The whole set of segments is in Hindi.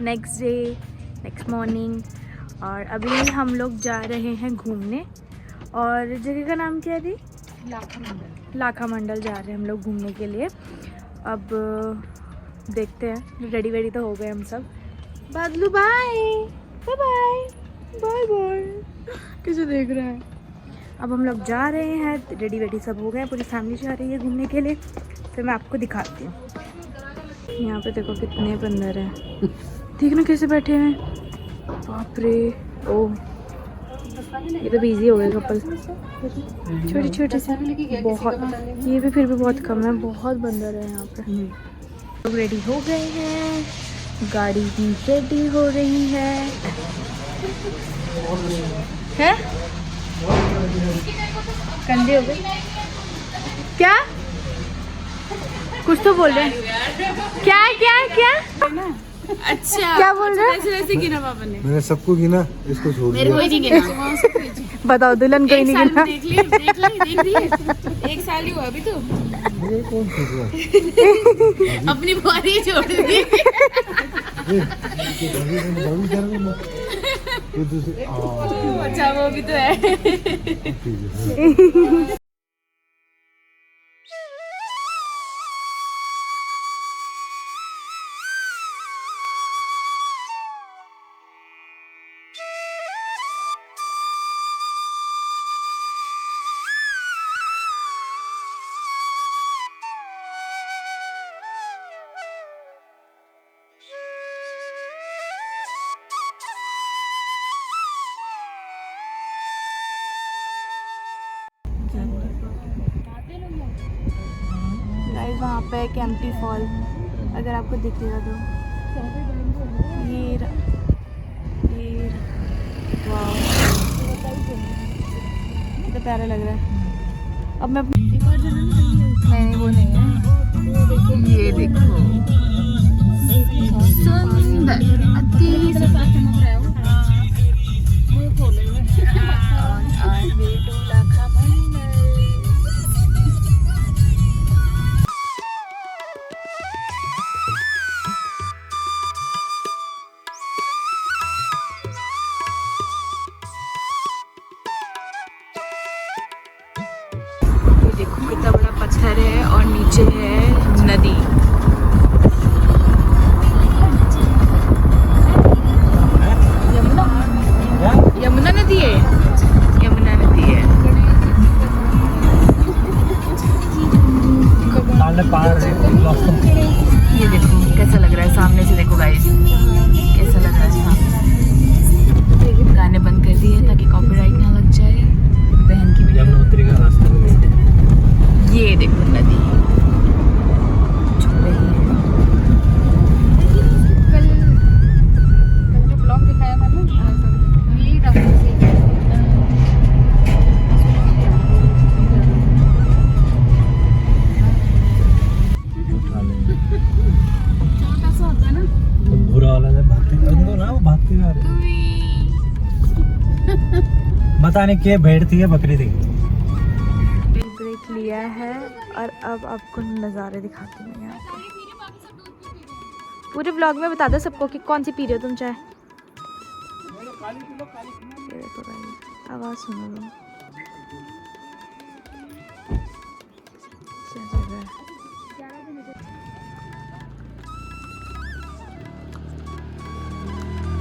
Next day, next morning. और अभी हम लोग जा रहे हैं घूमने। और जगह का नाम क्या है दी? लाखा मंडल। लाखा मंडल जा रहे हैं हम लोग घूमने के लिए। अब देखते हैं, रेडी वेडी तो हो गए हम सब। बादलू bye bye bye bye bye, किसे देख रहा है। अब हम लोग जा रहे हैं, रेडी वेडी सब हो गए, पूरी फैमिली जा रही है घूमने के लिए। फिर मैं आपको दिखाती हूँ। यहाँ पे देखो कितने बंदर हैं, ठीक ना कैसे बैठे हैं। बाप रे, ओह ये तो बिजी हो गए कपल। छोटी छोटी सी बहुत, ये भी फिर भी बहुत कम है, बहुत बंदर है यहाँ पे। लोग रेडी हो गए हैं, गाड़ी भी रेडी हो रही है। कंधे हो गए क्या? कुछ तो बोल रहे हैं। क्या क्या क्या? अच्छा क्या बोल रहे हैं? ऐसे गिना पापा ने। मैंने सबको गिना, इसको छोड़ मेरे को दिया। ही नहीं गिना। बताओ, दुल्हन कोई नहीं गिना। देख ली। 1 साल ही हुआ अभी तो। ये कौन छोड़ रहा? अपनी बारी छोड़ दी। अच्छा वो भी तो है। गाइस वहाँ पे एक एम्प्टी फॉल, अगर आपको दिखेगा तो ये वाह कितना प्यारा लग रहा है। अब मैं नहीं वो नहीं है, ये देखो सुंदर अति देखो कितना बड़ा पत्थर है और नीचे है नदी। यमुना नदी है, यमुना नदी है। ये देखो कैसा लग रहा है सामने से, देखो गाइस कैसा लग रहा है सामने। गाने बंद कर दिए ताकि कॉपीराइट ना लग जाए। बहन की यमुनोत्री का रास्ता। ये देखो नदी चल रही है। कल जो ब्लॉग दिखाया था ना, यही रास्ते से उठा लेंगे। छोटा सा होता है ना। बुरा वाला जब भागते ना, वो भागते हुए आ रहे। पता नहीं क्या भेड़ थी या बकरी थी। ब्रेक लिया है और अब आपको नज़ारे दिखाती हूँ यहाँ पे। पूरे ब्लॉग में बता दो सबको कि कौन सी पी रहे हो तुम चाय। ये देखो भाई, आवाज़ सुनो तुम। क्या जगह है।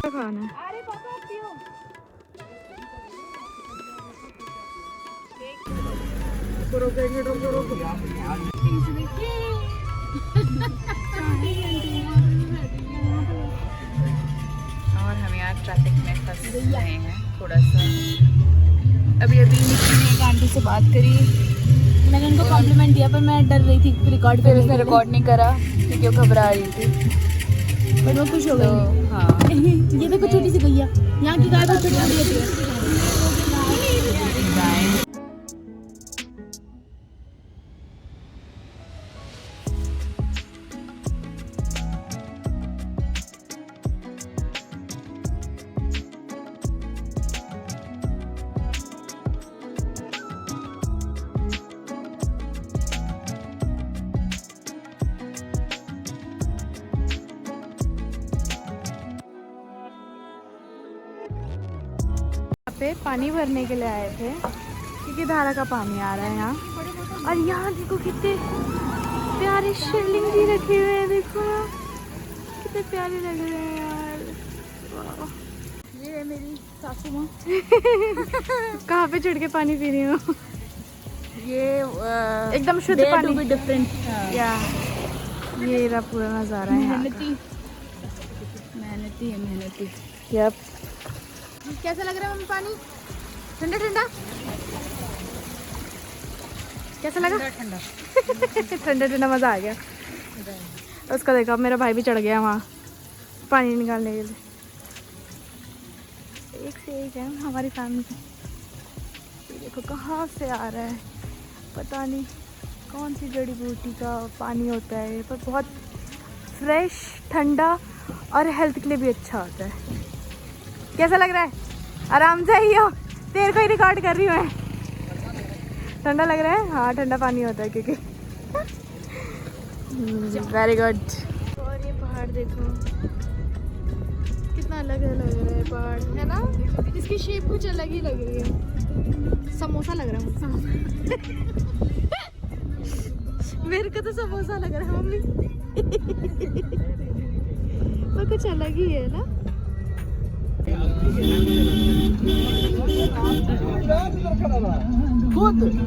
क्या खाना है? और हम यहाँ ट्रैफिक में फंस रहे हैं थोड़ा सा। अभी निकी ने एक आंटी से बात करी, मैंने उनको कॉम्प्लीमेंट दिया पर मैं डर रही थी रिकॉर्ड, फिर उसने रिकॉर्ड नहीं करा क्योंकि वो घबरा रही थी। बट वो खुश हो गई। हाँ ये देखो छोटी सी गैया, यहाँ की गाय बहुत छोटी होती है। पे पानी भरने के लिए आए थे क्योंकि धारा का पानी आ रहा है यहाँ। और यहाँ देखो कितने प्यारे शिवलिंग जी रखे हुए हैं, देखो ना कितने प्यारे लग रहे हैं यार। वाह। ये है मेरी सासू माँ। कहाँ पे चढ़ के पानी पी रही हूँ? ये एकदम शुद्ध पानी। डिफरेंट। या ये रहा पूरा नज़ारा है यहाँ मेहनती है मेहनती। का। यप। कैसा लग रहा है मम्मी पानी? ठंडा ठंडा कैसा लगा? ठंडा। ठंडा ठंडा मज़ा आ गया। उसका देखा मेरा भाई भी चढ़ गया वहाँ पानी निकालने के लिए। एक से एक है हमारी फैमिली। ये देखो कहाँ से आ रहा है, पता नहीं कौन सी जड़ी बूटी का पानी होता है, पर बहुत फ्रेश ठंडा और हेल्थ के लिए भी अच्छा होता है। कैसा लग रहा है? आराम से ही हो, तेरे को ही रिकॉर्ड कर रही हूँ मैं। ठंडा लग रहा है? हाँ ठंडा पानी होता है क्योंकि। Very good. और ये पहाड़ देखो कितना अलग अलग लग रहा है पहाड़, है ना? इसकी शेप कुछ अलग ही लग रही है। समोसा लग रहा है मुझे। मेरे को तो समोसा लग रहा है मम्मी। वो कुछ अलग ही है ना।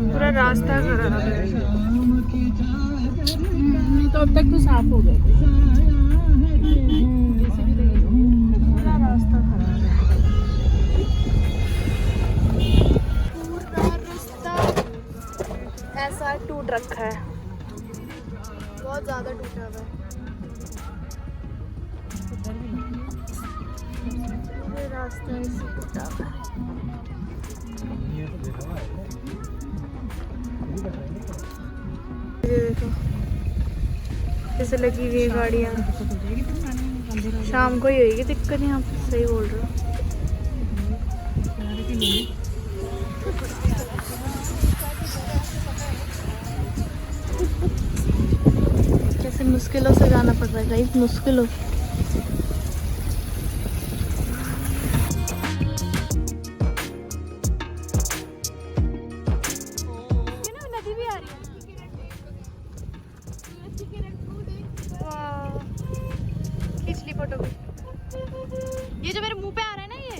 पूरा रास्ता खराब है। तो अब तक तो साफ हो गए। पूरा रास्ता खराब है। पूरा रास्ता ऐसा टूट रखा है, बहुत ज्यादा टूटा हुआ है। पूरे रास्ता ऐसे टूटा हुआ है। ये देखो कैसे लगी हुई है गाड़ियाँ। शाम को ही होगी दिक्कत, यहाँ पे सही बोल रहे हो। कैसे मुश्किलों से जाना पड़ रहा है गाइस, मुश्किलों। नदी भी आ रही है। वाह, खींच ली फोटो भी। ये जो मेरे मुंह पे आ रहा है ना ये,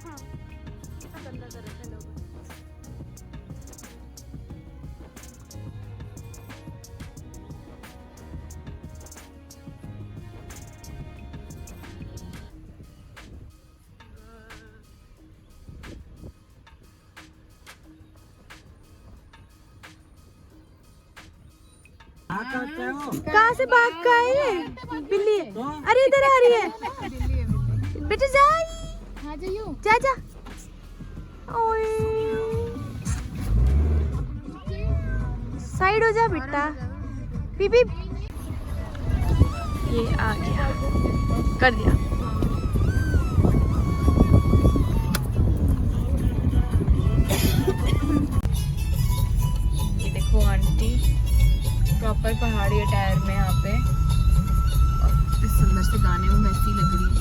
हाँ कितना गंदा कर रखा है लोगों ने। कहाँ से भाग का है ये बिल्ली? अरे इधर आ रही है बेटा, जा हाँ जाइयो। जा जा। ओए साइड हो जा बेटा। बीबी ये आ गया, कर दिया। ये देखो आंटी प्रॉपर पहाड़ी अटायर में यहाँ पे, और इस सुंदर से गाने में वैसी लग रही है।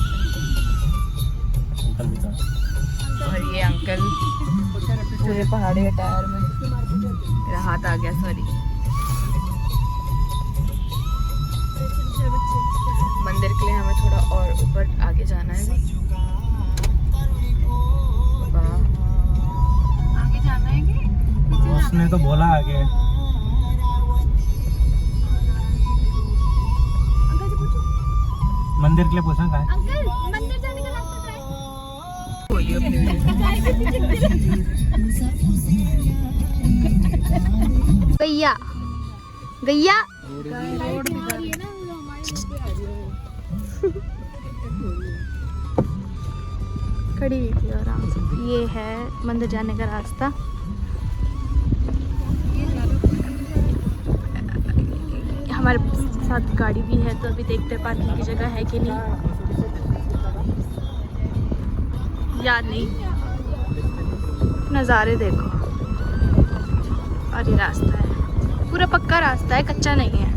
और ये अंकल पूरे पहाड़ी अटायर में। मेरा हाथ आ गया, सॉरी। मंदिर के लिए हमें थोड़ा और ऊपर आगे जाना है। आगे जाना है क्या? उसने तो बोला आगे। मंदिर के लिए पूछा था। अंकल मंदिर जाने का रास्ता क्या है? बोलिए गैया गैया खड़ी हुई थी आराम से। ये है मंदिर जाने का रास्ता। हमारे साथ गाड़ी भी है, तो अभी देखते हैं पार्किंग की जगह है कि नहीं, याद नहीं। नज़ारे देखो। और ये रास्ता है, पूरा पक्का रास्ता है, कच्चा नहीं है।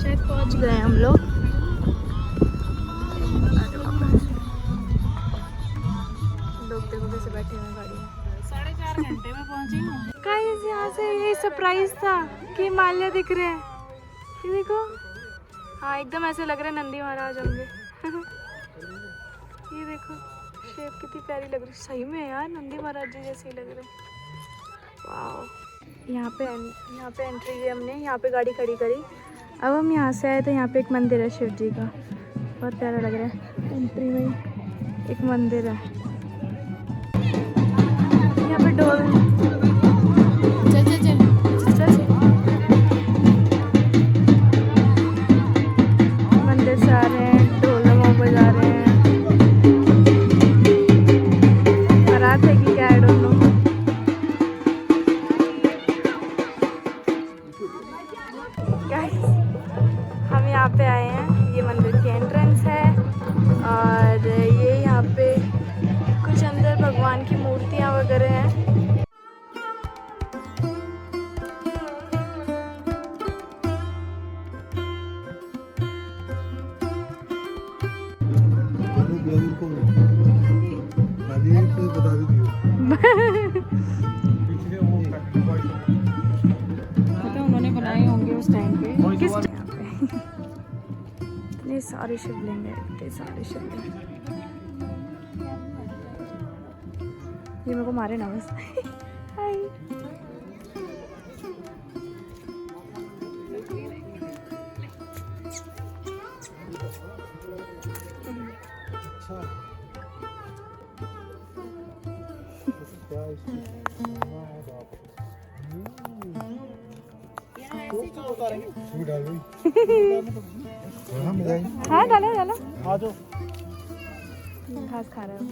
शायद पहुंच गए हम लोग। लोग देखो कैसे बैठे हुए गाड़ी में। 4.5 घंटे में पहुंचेंगे। गाइस यहाँ से ये सरप्राइज था कि हिमालय दिख रहे हैं। ये देखो, हाँ एकदम ऐसे लग रहा है नंदी महाराज होंगे। ये देखो शेप कितनी प्यारी लग रही, सही में यार नंदी महाराज जी जैसे ही लग रहे। वाह, यहाँ पे एंट्री ली हमने, यहाँ पे गाड़ी खड़ी करी। अब हम यहाँ से आए तो यहाँ पे एक मंदिर है शिव जी का, बहुत प्यारा लग रहा है। एंट्री में एक मंदिर है, यहाँ पे ढोल। चल चल चल। मंदिर से आ रहे हैं, ढोल बजा रहे हैं। बारात है कि क्या, आई डोंट नो। गाइस हम यहाँ पे आए हैं, ये मंदिर की एंट्रेंस है। और ये यहाँ पे कुछ अंदर भगवान की मूर्तियाँ वगैरह हैं। उन्होंने बनाए होंगे उस टाइम पे। किस यहाँ पे इतने सारे शिवलिंग है, इतने सारे शिवलिंग। ये मेरे को मारे ना बस। हाय। हाँ डालो डालो, घास खा रहे हो।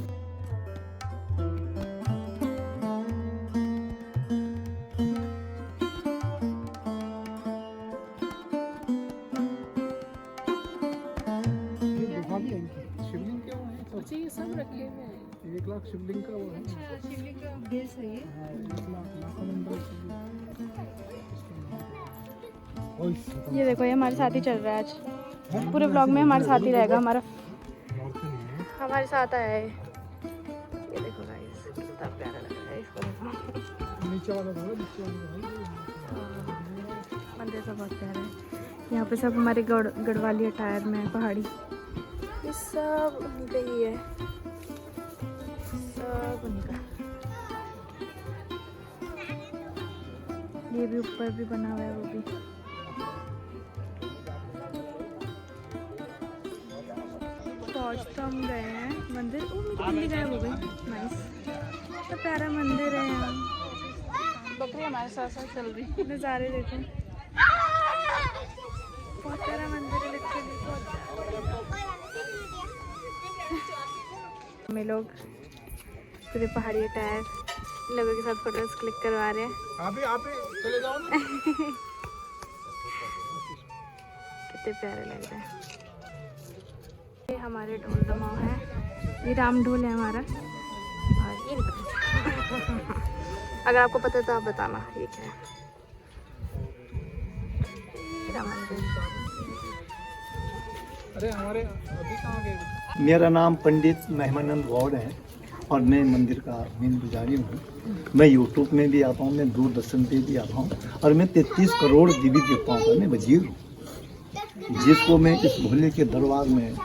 शिवलिंग क्या है? जी सब रखे हुए हैं। 1 लाख शिवलिंग का वो है। शिवलिंग का बेस है ये। ये देखो, ये हमारे साथ ही चल रहा है आज, पूरे ब्लॉग में हमारे साथ ही रहेगा। हमारे साथ आया है। ये देखो गाइस, कितना प्यारा लग रहा है इसको देखो। नीचे वाला नीचे वाला मंदिर सब बहुत प्यारा है। यहाँ पे सब हमारे गढ़वाली अटायर में है, पहाड़ी। ये सब उन्हीं का ही है, सब उन्हीं का। ये भी ऊपर भी बना हुआ है, वो भी। पहुँच तो हम गए हैं मंदिर। ओ मेरी बिल्ली गायब हो गई। नाइस, तो प्यारा मंदिर है यहाँ। बकरी हमारे साथ साथ चल रही है। नज़ारे देखो, बहुत प्यारा मंदिर है लिटरली। हमें लोग पूरे पहाड़ी अटायर लोगों के साथ फोटोज क्लिक करवा रहे हैं। आप ही चले जाओ ना। कितने प्यारे लग रहे हैं। ये हमारे ढोल दमाव है, ये राम ढोल है हमारा। और ये नहीं पता, अगर आपको पता है तो आप बताना ये क्या है। अरे हमारे अभी कहाँ गए? मेरा नाम पंडित महिमानंद गौड़ है और मैं मंदिर का मेन पुजारी हूँ। मैं यूट्यूब में भी आता हूँ, मैं दूरदर्शन पे भी आता हूँ और मैं 33 करोड़ देवी देवताओं का मैं वजीर हूँ, जिसको मैं इस भोले के दरबार में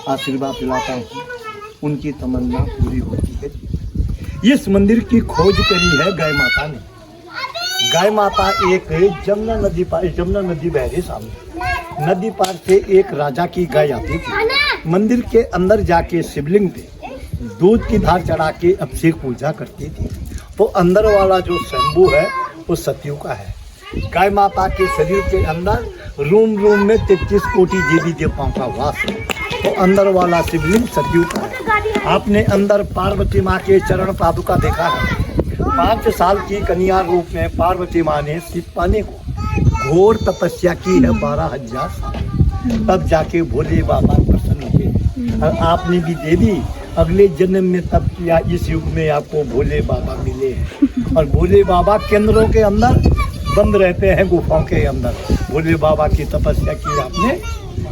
आशीर्वाद दिलाता हूँ, उनकी तमन्ना पूरी होती है। इस मंदिर की खोज करी है गाय माता ने। गाय माता एक जमुना नदी बह रही सामने, नदी पार से एक राजा की गाय आती थी। मंदिर के अंदर जाके शिवलिंग पे दूध की धार चढ़ा के अभिषेक पूजा करती थी। तो अंदर वाला जो शंभू है वो सतयु का है। गाय माता के शरीर के अंदर रूम में 33 कोटि देवी देवताओं का वास है। तो अंदर वाला शिवलिंग सतयु का है। आपने अंदर पार्वती माँ के चरण पादुका देखा है। 5 साल की कन्या रूप में पार्वती माँ ने शिव पाने को घोर तपस्या की है 12,000 साल, तब जाके भोले बाबा प्रसन्न हुए। और आपने भी देवी अगले जन्म में तब या इस युग में आपको भोले बाबा मिले हैं। और भोले बाबा केंद्रों के अंदर बंद रहते हैं, गुफाओं के अंदर। भोले बाबा की तपस्या की आपने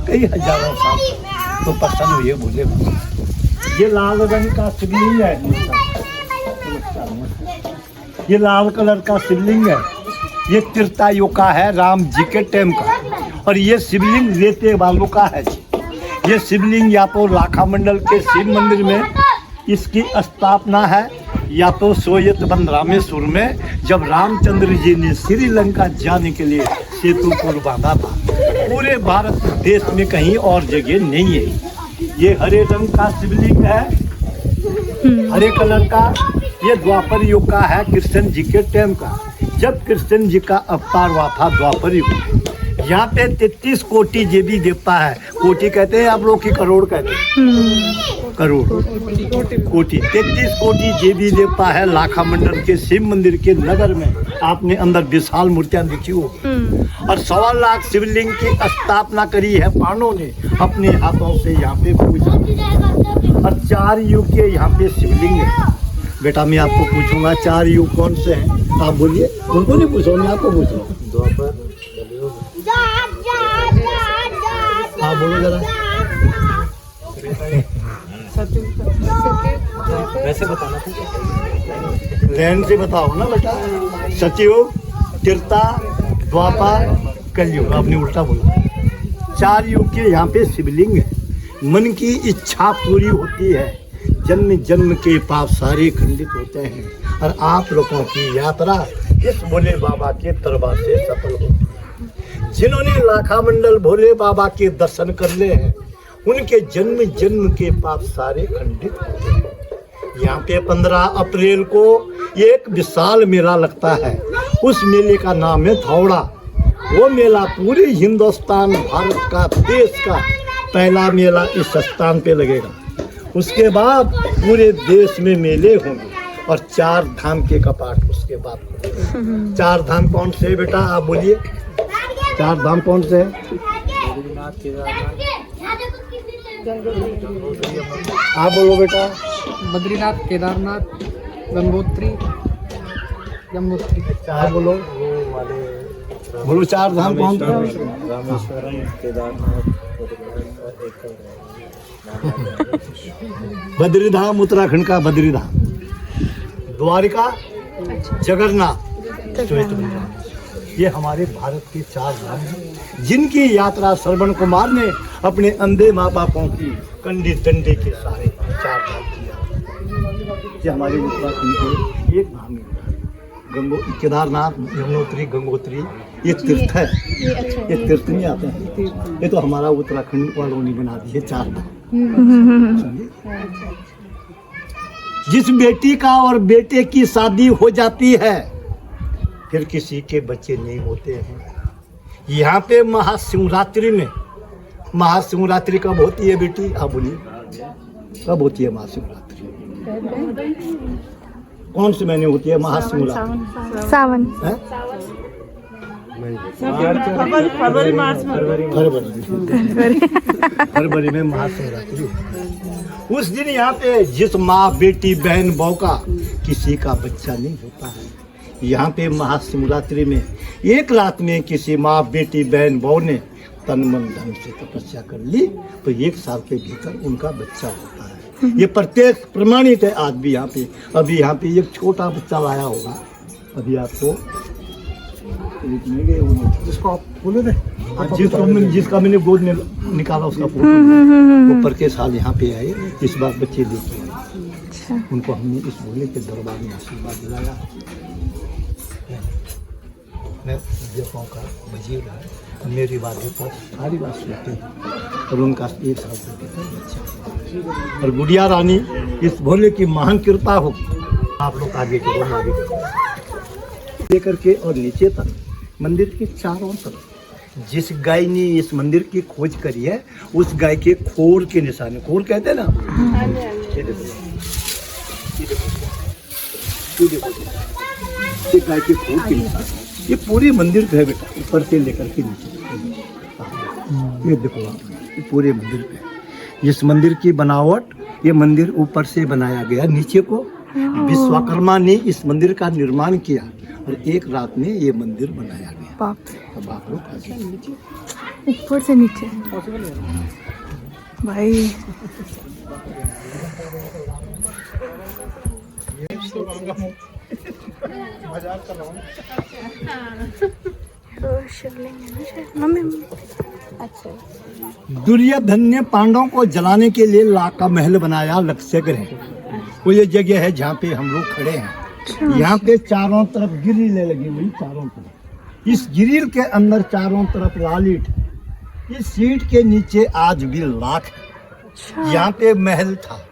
कई हजारों साल, तो प्रसन्न हुए भोले बाबा। ये लाल रंग का शिवलिंग है, ये लाल कलर का शिवलिंग है, ये त्रेतायुग का है, राम जी के टाइम का। और ये शिवलिंग रेते वालों का है जी। ये शिवलिंग या तो लाखा मंडल के शिव मंदिर में इसकी स्थापना है, या तो सोयतबंद रामेश्वर में, जब रामचंद्र जी ने श्रीलंका जाने के लिए सेतु पुल बांधा था। पूरे भारत देश में कहीं और जगह नहीं है। ये हरे रंग का शिवलिंग है, हरे कलर का। ये द्वापर युग का है, कृष्ण जी के टाइम का, जब कृष्ण जी का अवतार हुआ था द्वापर युग में। यहाँ पे 33 कोटि देवी देवता है। कोटि कहते हैं आप लोग की करोड़ कहते हैं, करोड़ कोटि। 33 कोटि देवी देवता है लाखा मंडल के शिव मंदिर के नगर में। आपने अंदर विशाल मूर्तियां देखी हो। और 1.25 लाख शिवलिंग की स्थापना करी है पांडवों ने अपने हाथों से यहाँ पे पूजा। और 4 युग के यहाँ पे शिवलिंग है। बेटा मैं आपको पूछूंगा 4 युग कौन से हैं, आप बोलिए। उनको नहीं पूछो, मैं आपको पूछ रहा हूँ। द्वापर, हाँ बोलो जरा। वैसे बताना था, लैंड से बताओ ना बेटा। सतयुग, त्रेता, द्वापर, कलयुग। आपने उल्टा बोला। 4 युग के यहाँ पे शिवलिंग है। मन की इच्छा पूरी होती है, जन्म जन्म के पाप सारे खंडित होते हैं, और आप लोगों की यात्रा इस भोले बाबा के दरबार से सफल होती है। जिन्होंने लाखा मंडल भोले बाबा के दर्शन कर ले हैं, उनके जन्म जन्म के पाप सारे खंडित होते हैं। यहाँ पे 15 अप्रैल को एक विशाल मेला लगता है। उस मेले का नाम है थौड़ा। वो मेला पूरे हिंदुस्तान, भारत का, देश का पहला मेला इस स्थान पे लगेगा। उसके बाद पूरे देश में मेले होंगे, और 4 धाम के कपाट उसके बाद खुलेंगे। 4 धाम कौन से बेटा, आप बोलिए। 4 धाम कौन से हैं? आप बोलो बेटा। बद्रीनाथ, केदारनाथ, गंगोत्री, यमुनोत्री। आप बोलो, बोलो 4 धाम कौन से? रामेश्वरम, केदारनाथ, बद्रीधाम उत्तराखंड का बद्रीधाम, द्वारिका, जगन्नाथ, श्वेतबंधान। ये हमारे भारत के 4 धाम हैं, जिनकी यात्रा श्रवण कुमार ने अपने अंधे माँ बापों की कंडे डंडे के सारे 4 धाम की यात्रा। ये हमारे उत्तराखंड के एक धाम है। केदारनाथ, यमुनोत्री, गंगोत्री, ये तीर्थ है। ये तीर्थ नहीं आते हैं, ये तो हमारा उत्तराखंड वालों ने बना दिए 4 धाम। जिस बेटी का और बेटे की शादी हो जाती है, फिर किसी के बच्चे नहीं होते हैं। यहाँ पे महाशिवरात्रि में, महाशिवरात्रि कब होती है बेटी, आप बोलिए। कब होती है महाशिवरात्रि? कौन से महीने होती है महाशिवरात्रि? सावन। फरवरी में महाशिवरात्रि। उस दिन यहाँ पे जिस माँ, बेटी, बहन, बहू का किसी का बच्चा नहीं होता है, यहाँ पे महाशिवरात्रि में एक रात में किसी माँ, बेटी, बहन, बहू ने तन मन धन से तपस्या कर ली, तो 1 साल के भीतर उनका बच्चा होता है। ये प्रत्येक प्रमाणित है आज भी। यहाँ पे अभी यहाँ पे एक छोटा बच्चा लाया होगा, अभी आपको जिसको आप बोले थे, जिसका मैंने गोद में निकाला उसका फोटो, वो पर के साल यहाँ पे आए, इस बार बच्चे देखे। उनको हमने इस भोले के दरबार में आशीर्वाद दिलाया। मैं देवों का वजीर है, मेरी बातें पर सारी बात सुनते हैं, और उनका 1 साल से बच्चा। और गुड़िया रानी, इस भोले की महान कृपा हो। आप लोग आगे के आगे लेकर के और नीचे तक मंदिर के चारों तरफ जिस गाय ने इस मंदिर की खोज करी है, उस गाय के खोर के निशान, खोर कहते हैं ना, ये गाय के खोर के निशान, ये पूरे मंदिर पे है बेटा, ऊपर से लेकर के नीचे। ये देखो आप, ये पूरे मंदिर पे। इस मंदिर की बनावट ये मंदिर ऊपर से बनाया गया, नीचे को विश्वकर्मा ने इस मंदिर का निर्माण किया और एक रात में ये मंदिर बनाया गया। बाप अब आप लोग आगे। ऊपर से नीचे भाई। तो शिवलिंग है ना शायद। मम्मी अच्छा दुर्योधन ने पांडवों को जलाने के लिए लाख का महल बनाया लक्ष्यगृह। वो ये जगह है जहाँ पे हम लोग खड़े हैं। यहाँ पे चारों तरफ गिरिलें लगी हुई, चारों तरफ। इस गिरिल के अंदर चारों तरफ लाल ईंट। इस ईंट के नीचे आज भी लाख है। यहाँ पे महल था,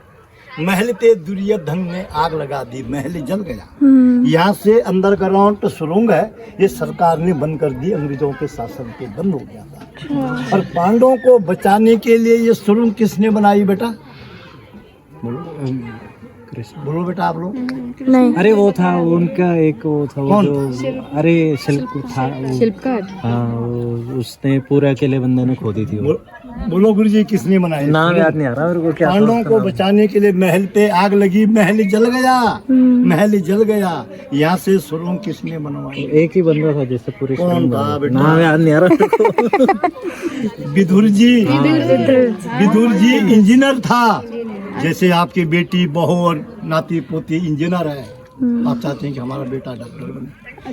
महल पे दुर्योधन ने आग लगा दी, महल जल गया। यहाँ से अंडरग्राउंड सुरंग है, ये सरकार ने बंद कर दी, अंग्रेजों के शासन पे बंद हो गया था। और पांडवों को बचाने के लिए ये सुरंग किसने बनाई बेटा? बोलो बोलो बेटा आप लोग। नहीं अरे वो था उनका एक वो था वो कौन? जो अरे शिल्प था वो, शिल्पकार। हाँ वो उसने पूरे अकेले बंदे ने खोदी थी वो। बोलो गुरु जी किसने बनाई? नाम याद नहीं आ रहा मेरे को क्या था पांडवों उसका को नाम। बचाने के लिए महल पे आग लगी, महल जल गया, महल जल गया। यहाँ से सुरंग किसने बनवाई? एक ही बंदा था जिससे पूरे कौन शिल्प था बना। बेटा? नाम याद नहीं आ रहा मेरे को। विदुर जी। विदुर जी इंजीनियर था, जैसे आपकी बेटी बहू और नाती पोती इंजीनियर है। आप चाहते हैं कि हमारा बेटा डॉक्टर बने,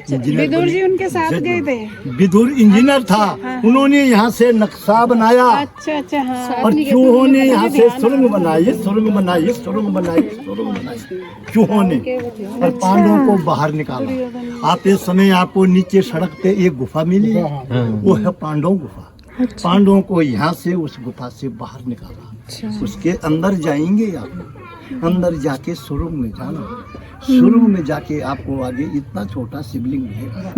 इंजीनियर विदुर जी बने। उनके साथ गए थे। विदुर इंजीनियर था, उन्होंने यहाँ से नक्शा बनाया अच्छा अच्छा हाँ। और चूहों ने यहाँ से सुरंग बनाई, सुरंग बनाई, सुरंग बनाई, सुरंग बनाई चूहों ने, और पांडवों को बाहर निकाला। आते समय आपको नीचे सड़क पे एक गुफा मिली है, वो है पांडव गुफा। पांडवों को यहाँ से उस गुफा से बाहर निकाला। उसके अंदर जाएंगे आप, अंदर जाके सुरंग में जाना। सुरंग में जाके आपको आगे इतना छोटा शिवलिंग मिलेगा,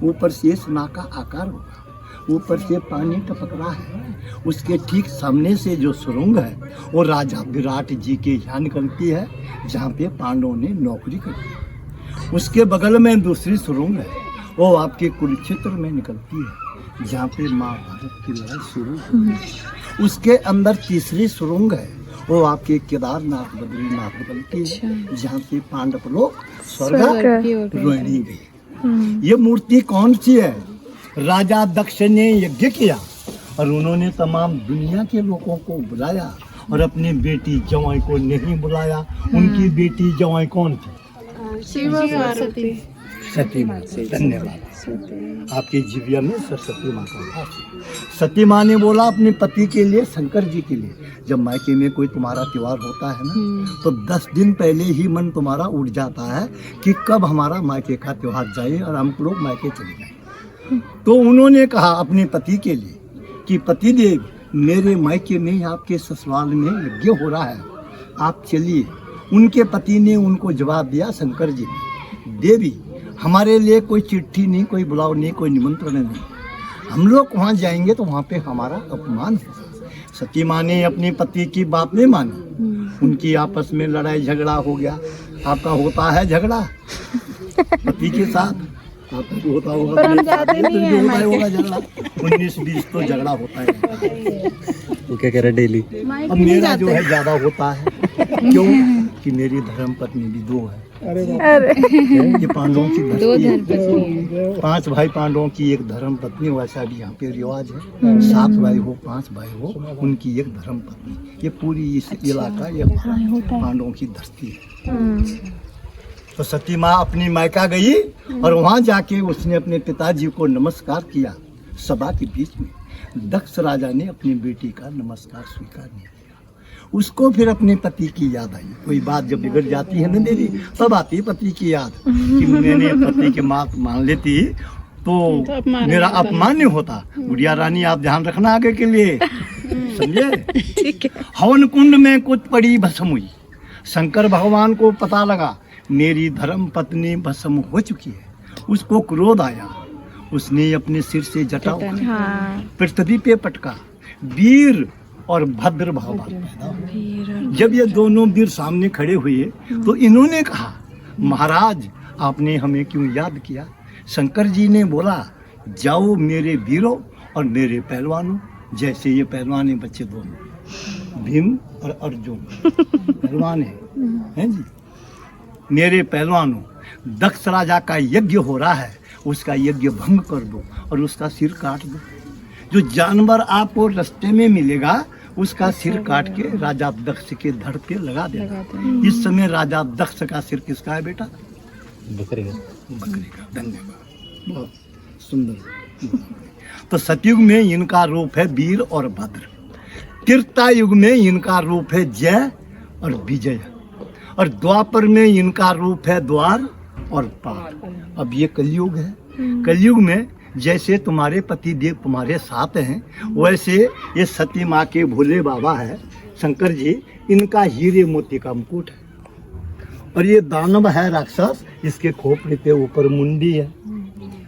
ऊपर से नाक का आकार होगा, ऊपर से पानी टपक रहा है। उसके ठीक सामने से जो सुरंग है वो राजा विराट जी के यहाँ निकलती है, जहाँ पे पांडवों ने नौकरी की। उसके बगल में दूसरी सुरंग है, वो आपके कुरुक्षेत्र में निकलती है, जहाँ पे महाभारत की लड़ाई शुरू हुई। उसके अंदर तीसरी सुरंग है, वो आपके केदारनाथ बद्रीनाथ निकलती है, जहाँ पे पांडव लोग स्वर्ग रोहिणी गए। ये मूर्ति कौन सी है? राजा दक्ष ने यज्ञ किया और उन्होंने तमाम दुनिया के लोगों को बुलाया और अपनी बेटी जवाई को नहीं बुलाया। उनकी बेटी जवाई कौन थी? सती माँ। धन्यवाद। आपकी जीविया में सरस्वती माँ का वास है। सती माँ ने बोला अपने पति के लिए, शंकर जी के लिए, जब मायके में कोई तुम्हारा त्योहार होता है ना, तो 10 दिन पहले ही मन तुम्हारा उठ जाता है कि कब हमारा मायके का त्योहार जाए और हम लोग मायके चले जाए। तो उन्होंने कहा अपने पति के लिए कि पतिदेव, मेरे मायके में आपके ससुराल में यज्ञ हो रहा है, आप चलिए। उनके पति ने उनको जवाब दिया, शंकर जी, देवी हमारे लिए कोई चिट्ठी नहीं, कोई बुलाव नहीं, कोई निमंत्रण नहीं, हम लोग वहाँ जाएंगे तो वहाँ पे हमारा अपमान होगा। सती माँ ने अपने पति की बात नहीं मानी, उनकी आपस में लड़ाई झगड़ा हो गया। आपका होता है झगड़ा पति के साथ? आपका तो होता होगा, होता होगा झगड़ा। 19-20 तो झगड़ा होता है। वो क्या कह रहा है डेली? अब मेरा जो है ज्यादा होता है, क्यों कि मेरी धर्म पत्नी भी 2 है। ये पांडवों की धरती है। 5 भाई पांडवों की एक धर्म पत्नी, वैसा भी यहाँ पे रिवाज है। 7 भाई हो, 5 भाई हो, उनकी एक धर्म पत्नी। ये पूरी इस इलाका ये पांडवों की धरती है। तो सती माँ अपनी मायका गई और वहाँ जाके उसने अपने पिताजी को नमस्कार किया सभा के बीच में। दक्ष राजा ने अपनी बेटी का नमस्कार स्वीकार नहीं किया। उसको फिर अपने पति की याद आई। कोई बात जब बिगड़ जाती है ना देवी, तब आती है पति की याद कि मैंने पति की बात मान लेती तो मेरा अपमान नहीं होता। गुड़िया रानी आप ध्यान रखना आगे के लिए, समझे? हवन कुंड में कुछ पड़ी भस्म हुई। शंकर भगवान को पता लगा मेरी धर्म पत्नी भस्म हो चुकी है। उसको क्रोध आया, उसने अपने सिर से जटा पृथ्वी पे पटका। वीर और भद्र भाव पैदा हुआ। जब ये दोनों वीर सामने खड़े हुए तो इन्होंने कहा, महाराज आपने हमें क्यों याद किया? शंकर जी ने बोला, जाओ मेरे वीरों और मेरे पहलवानों, जैसे ये पहलवान बच्चे दोनों भीम और अर्जुन पहलवान हैं जी। मेरे पहलवानों, दक्ष राजा का यज्ञ हो रहा है, उसका यज्ञ भंग कर दो और उसका सिर काट दो। जो जानवर आपको रास्ते में मिलेगा उसका सिर काट के राजा दक्ष के धड़ पे लगा देना। इस समय राजा दक्ष का सिर किसका है बेटा? बकरी का। बकरी का। धन्यवाद, बहुत सुंदर। तो सतयुग में इनका रूप है वीर और भद्र, त्रेता युग में इनका रूप है जय और विजय, और द्वापर में इनका रूप है द्वार और पार। अब ये कलयुग है। कलयुग में जैसे तुम्हारे पति देव तुम्हारे साथ हैं, वैसे ये सती माँ के भोले बाबा है शंकर जी, इनका हीरे मोती का मुकुट है। और ये दानव है राक्षस, इसके खोपड़े पे ऊपर मुंडी है,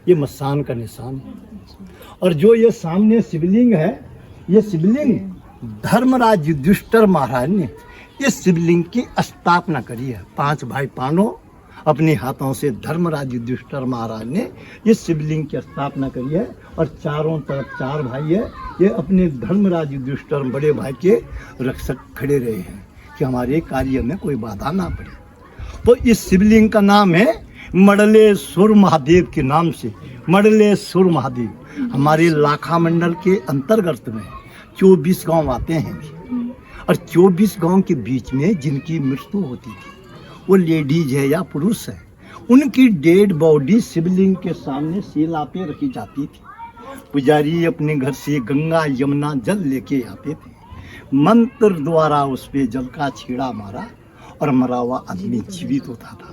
ये मसान का निशान है। और जो ये सामने शिवलिंग है, ये शिवलिंग धर्मराज युधिष्ठिर महाराज ने इस शिवलिंग की स्थापना करी है। 5 भाई पांडव अपने हाथों से धर्मराज युधिष्ठिर महाराज ने इस शिवलिंग की स्थापना करी है। और चारों तरफ 4 भाई है, ये अपने धर्मराज युधिष्ठिर बड़े भाई के रक्षक खड़े रहे हैं कि हमारे कार्य में कोई बाधा ना पड़े। तो इस शिवलिंग का नाम है मडलेश्वर महादेव के नाम से, मडलेश्वर महादेव। हमारे लाखा मंडल के अंतर्गत में 24 गांव आते हैं, और 24 गांव के बीच में जिनकी मृत्यु होती थी, वो लेडीज है या पुरुष है, उनकी डेड बॉडी शिवलिंग के सामने शिला पे रखी जाती थी। पुजारी अपने घर से गंगा यमुना जल लेके आते थे, मंत्र द्वारा उस पे जल का छेड़ा मारा और मरा हुआ आदमी जीवित होता था।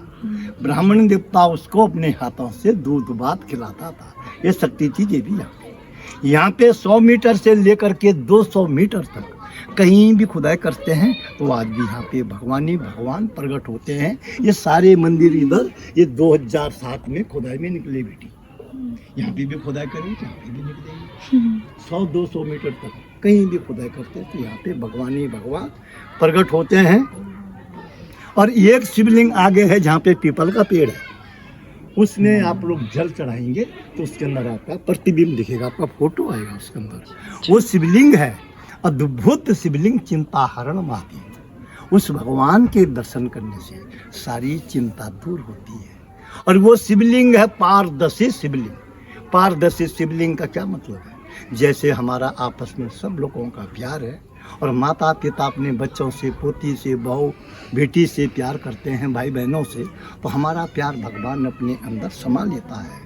ब्राह्मण देवता उसको अपने हाथों से दूध भात खिलाता था। ये शक्ति थी देवी यहाँ पे 100 मीटर से लेकर के 200 मीटर तक कहीं भी खुदाई करते हैं तो आज भी यहाँ पे भगवान प्रकट होते हैं। ये सारे मंदिर इधर ये 2007 में खुदाई में निकले बेटी, यहाँ पे भी खुदाई करेंगे, यहाँ पे भी निकलेंगे। 100-200 मीटर तक कहीं भी खुदाई करते हैं तो यहाँ पे भगवान प्रकट होते हैं। और एक शिवलिंग आगे है जहाँ पे पीपल का पेड़ है, उसमें आप लोग जल चढ़ाएंगे तो उसके अंदर आपका प्रतिबिंब दिखेगा, आपका फोटो आएगा उसके अंदर। वो शिवलिंग है अद्भुत शिवलिंग, चिंता हरण महादेव। उस भगवान के दर्शन करने से सारी चिंता दूर होती है। और वो शिवलिंग है पारदर्शी शिवलिंग। पारदर्शी शिवलिंग का क्या मतलब है? जैसे हमारा आपस में सब लोगों का प्यार है, और माता पिता अपने बच्चों से, पोती से, बहू बेटी से प्यार करते हैं, भाई बहनों से, तो हमारा प्यार भगवान अपने अंदर समा लेता है।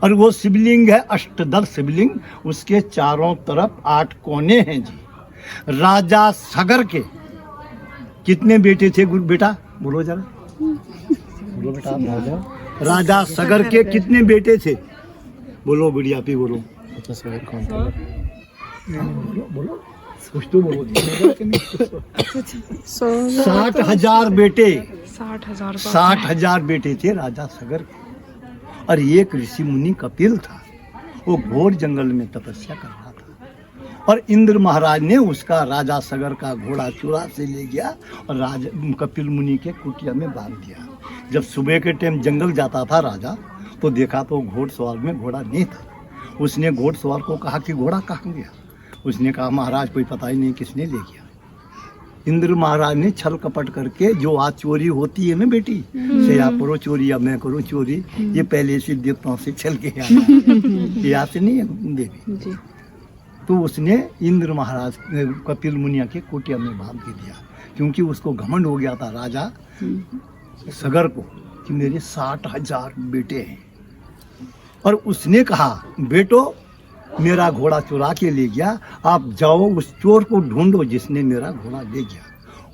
और वो शिवलिंग है अष्टदल शिवलिंग, उसके चारों तरफ 8 कोने हैं जी। राजा सगर के कितने बेटे थे गुरु बेटा? बोलो जरा, बोलो बेटा। राजा सगर के कितने बेटे थे? बोलो गुड़िया पी, बोलो बोलो कुछ तो बोलो। 60,000 बेटे, 60,000 बेटे थे राजा सगर के। और एक ऋषि मुनि कपिल था, वो घोर जंगल में तपस्या कर रहा था, और इंद्र महाराज ने उसका राजा सगर का घोड़ा चुरा से ले गया और राजा कपिल मुनि के कुटिया में बांध दिया। जब सुबह के टाइम जंगल जाता था राजा, तो देखा तो घोड़सवार में घोड़ा नहीं था। उसने घोड़सवार को कहा कि घोड़ा कहाँ गया? उसने कहा महाराज कोई पता ही नहीं किसने ले गया। इंद्र महाराज ने छल कपट करके, जो आज चोरी होती है ना बेटी, से आप करो चोरी या मैं करूँ चोरी, ये पहले से देवताओं से छल के आया, यहाँ से नहीं है देवी। तो उसने इंद्र महाराज कपिल मुनिया के कुटिया में बांध के दिया, क्योंकि उसको घमंड हो गया था राजा सगर को कि मेरे 60,000 बेटे हैं। और उसने कहा बेटो मेरा घोड़ा चुरा के ले गया, आप जाओ उस चोर को ढूंढो जिसने मेरा घोड़ा ले गया।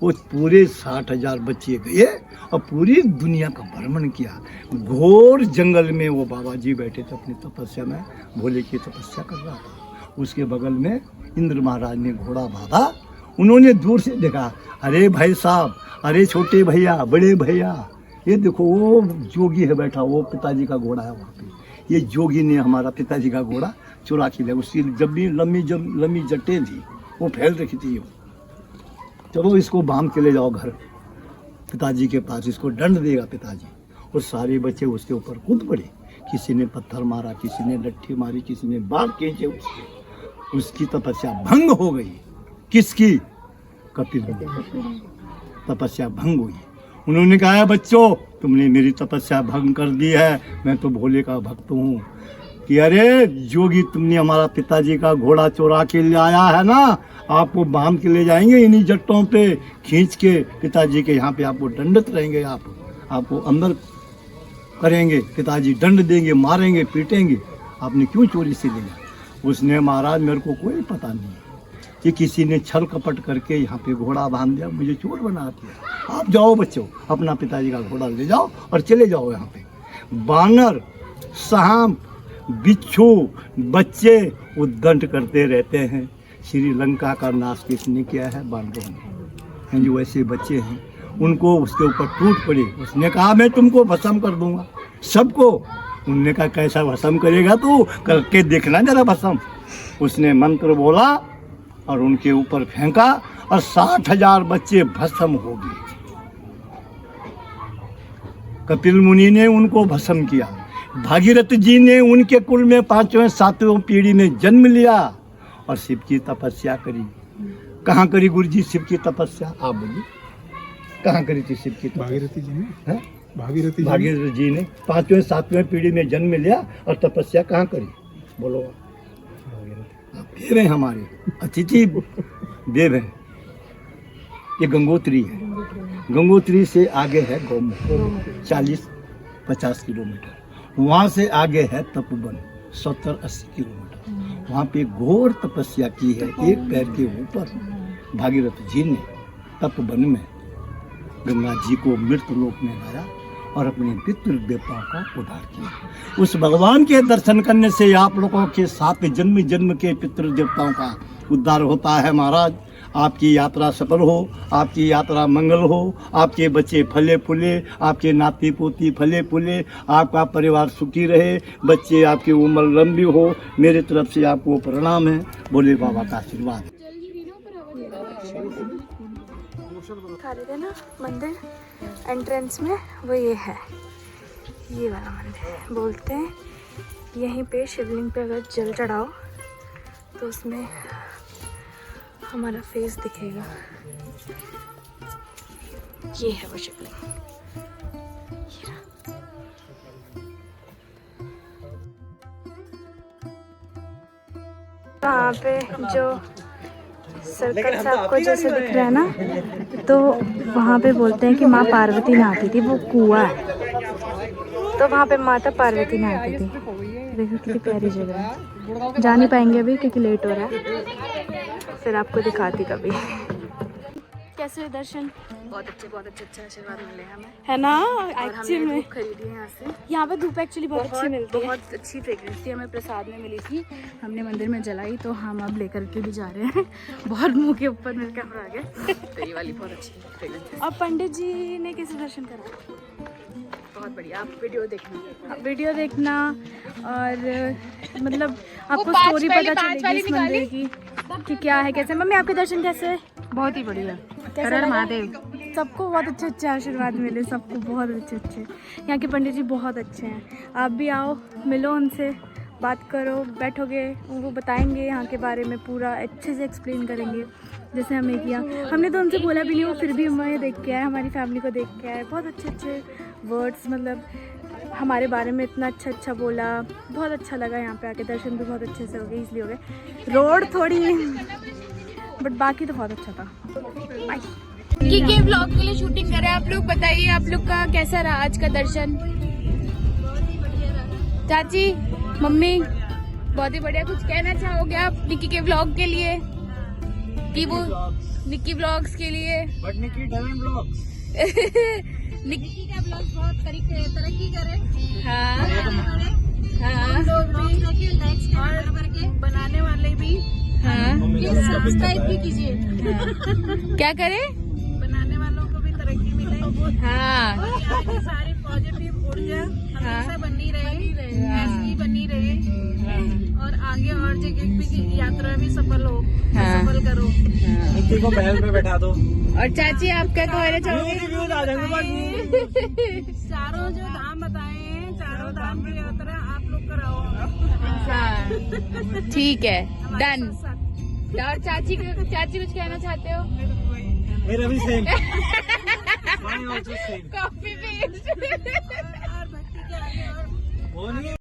वो पूरे 60,000 बच्चे गए और पूरी दुनिया का भ्रमण किया। घोर जंगल में वो बाबा जी बैठे थे अपनी तपस्या में, भोले की तपस्या कर रहा था। उसके बगल में इंद्र महाराज ने घोड़ा बांधा। उन्होंने दूर से देखा, अरे भाई साहब, अरे छोटे भैया, बड़े भैया, ये देखो वो जोगी है बैठा, वो पिताजी का घोड़ा है वहाँ पे। ये जोगी ने हमारा पिताजी का घोड़ा चुरा के लिया। उसकी जब भी लंबी जटें थी वो फैल रखी थी। चलो इसको बांध के ले जाओ घर पिताजी के पास, इसको दंड देगा पिताजी। और सारे बच्चे उसके ऊपर कूद पड़े, किसी ने पत्थर मारा, किसी ने लट्ठी मारी, किसी ने बाढ़ खींचे। उसकी तपस्या भंग हो गई। किसकी? कपिल मुनि। तपस्या भंग हुई। उन्होंने कहा, बच्चों तुमने मेरी तपस्या भंग कर दी है, मैं तो भोले का भक्त हूँ। कि अरे जोगी, तुमने हमारा पिताजी का घोड़ा चोरा के ले आया है ना, आपको बांध के ले जाएंगे इन्हीं जट्टों पे खींच के पिताजी के यहाँ पे, आपको दंडित रहेंगे, आपको अंदर करेंगे, पिताजी दंड देंगे, मारेंगे, पीटेंगे, आपने क्यों चोरी से लिया? उसने, महाराज मेरे को कोई पता नहीं कि किसी ने छल कपट करके यहाँ पे घोड़ा बांध दिया, मुझे चोर बना दिया। आप जाओ बच्चों, अपना पिताजी का घोड़ा ले जाओ और चले जाओ। यहाँ पे बानर, सांप, बिच्छू, बच्चे उद्दंड करते रहते हैं। श्रीलंका का नाश किसने किया है? बानरों ने। जो ऐसे बच्चे हैं उनको उसके ऊपर टूट पड़ी। उसने कहा, मैं तुमको भस्म कर दूंगा सबको। उन्होंने कहा, कैसा भस्म करेगा तू? करके देखना जरा भस्म। उसने मंत्र बोला और उनके ऊपर फेंका और 60,000 बच्चे भस्म हो गए। कपिल मुनि ने उनको भस्म किया। भागीरथ जी ने उनके कुल में 5वें 7वें पीढ़ी में जन्म लिया और शिव की तपस्या करी। कहाँ करी गुरु जी शिव की तपस्या? आप बोलिए, कहाँ करी थी शिव की तपस्या? भागीरथ जी ने 5वें 7वें पीढ़ी में जन्म लिया और तपस्या कहाँ करी? बोलो। देव हैं हमारे, अतिथि देव हैं। ये गंगोत्री है। गंगोत्री से आगे है गौमुख 40-50 किलोमीटर। वहाँ से आगे है तपोवन 70-80 किलोमीटर। वहाँ पे घोर तपस्या की है, एक पैर के ऊपर। भागीरथ जी ने तपोवन में गंगा जी को मृत लोक में लाया और अपने पितृ देवताओं का उद्धार किया। उस भगवान के दर्शन करने से आप लोगों के 7 जन्म जन्म के पितृ देवताओं का उद्धार होता है। महाराज, आपकी यात्रा सफल हो, आपकी यात्रा मंगल हो, आपके बच्चे फले फूले, आपके नाती पोती फले फूले, आपका परिवार सुखी रहे, बच्चे आपकी उम्र लंबी हो। मेरे तरफ से आपको प्रणाम है। भोले बाबा का आशीर्वाद। खा रहे थे ना मंदिर एंट्रेंस में, वो ये है, ये वाला मंदिर। बोलते हैं यहीं पे शिवलिंग पे अगर जल चढ़ाओ तो उसमें हमारा फेस दिखेगा। ये है वो शिवलिंग। वहाँ पे जो सर्कल सा आपको जैसे दिख रहा है ना, तो वहाँ पे बोलते हैं कि माँ पार्वती नहाती थी, वो कुआं है, तो वहाँ पे माता पार्वती नहाती थी। देखो कितनी प्यारी जगह है। जा नहीं पाएंगे अभी क्योंकि लेट हो रहा है, फिर आपको दिखाती कभी। कैसे हुए दर्शन? बहुत अच्छे आशीर्वाद मिले हमें, है ना? एक्चुअली में खरीदी है यहाँ से। यहाँ पे धूप एक्चुअली बहुत अच्छी मिलती है। बहुत अच्छी फ्रेग्रेंस थी, हमें प्रसाद में मिली थी, हमने मंदिर में जलाई, तो हम अब लेकर के भी जा रहे हैं। बहुत मुंह के ऊपर मेरे कैमरा आ गया। तो ये वाली बहुत अच्छी फ्रेग्रेंस है। और पंडित जी ने कैसे दर्शन करा? बहुत बढ़िया। आप वीडियो देखना, वीडियो देखना और मतलब आपको स्टोरी पता चलेगी इस मंदिर की कि क्या है, कैसे। मम्मी आपके दर्शन कैसे? बहुत ही बढ़िया। कैसा लगा? महादेव। सबको बहुत अच्छे आशीर्वाद मिले, सबको बहुत अच्छे। यहाँ के पंडित जी बहुत अच्छे हैं। आप भी आओ, मिलो उनसे, बात करो, बैठोगे, वो बताएंगे यहाँ के बारे में, पूरा अच्छे से एक्सप्लेन करेंगे जैसे हमें किया। हमने तो उनसे बोला भी नहीं, वो फिर भी हमें देख के आए, हमारी फैमिली को देख के आए। बहुत अच्छे वर्ड्स, मतलब हमारे बारे में इतना अच्छा बोला। बहुत अच्छा लगा यहाँ पे आके। दर्शन भी बहुत अच्छे से हो गए, इसलिए हो गए। रोड थोड़ी, बट बाकी तो बहुत अच्छा था। बाय। के व्लॉग के लिए शूटिंग कर रहे हैं आप लोग, बताइए आप लोग का कैसा रहा आज का दर्शन? चाची, मम्मी, बहुत ही बढ़िया। कुछ कहना चाहोगे आप निक्की के व्लॉग के लिए? कि वो निक्की व्लॉग्स के लिए निक्की का व्लॉग बहुत तरक्की करे। हाँ हाँ, और बनाने वाले भी सब्सक्राइब भी कीजिए। क्या करे? बनाने वालों को भी तरक्की मिले। हाँ, सारी पॉजिटिव ऊर्जा हमेशा बनी रहे, ऐसी बनी रहे, और आगे और जगह की यात्रा भी सफल हो। सफल करो। निक्की को बैल पे बैठा दो। और चाची आप क्या कहना चाहोगे? चारों जो धाम बताए हैं, चारों धाम की यात्रा आप लोग कराओ। हाँ, ठीक है, डन। और चाची कुछ कहना चाहते हो? मेरा भी same. My also same. Coffee भी वो नहीं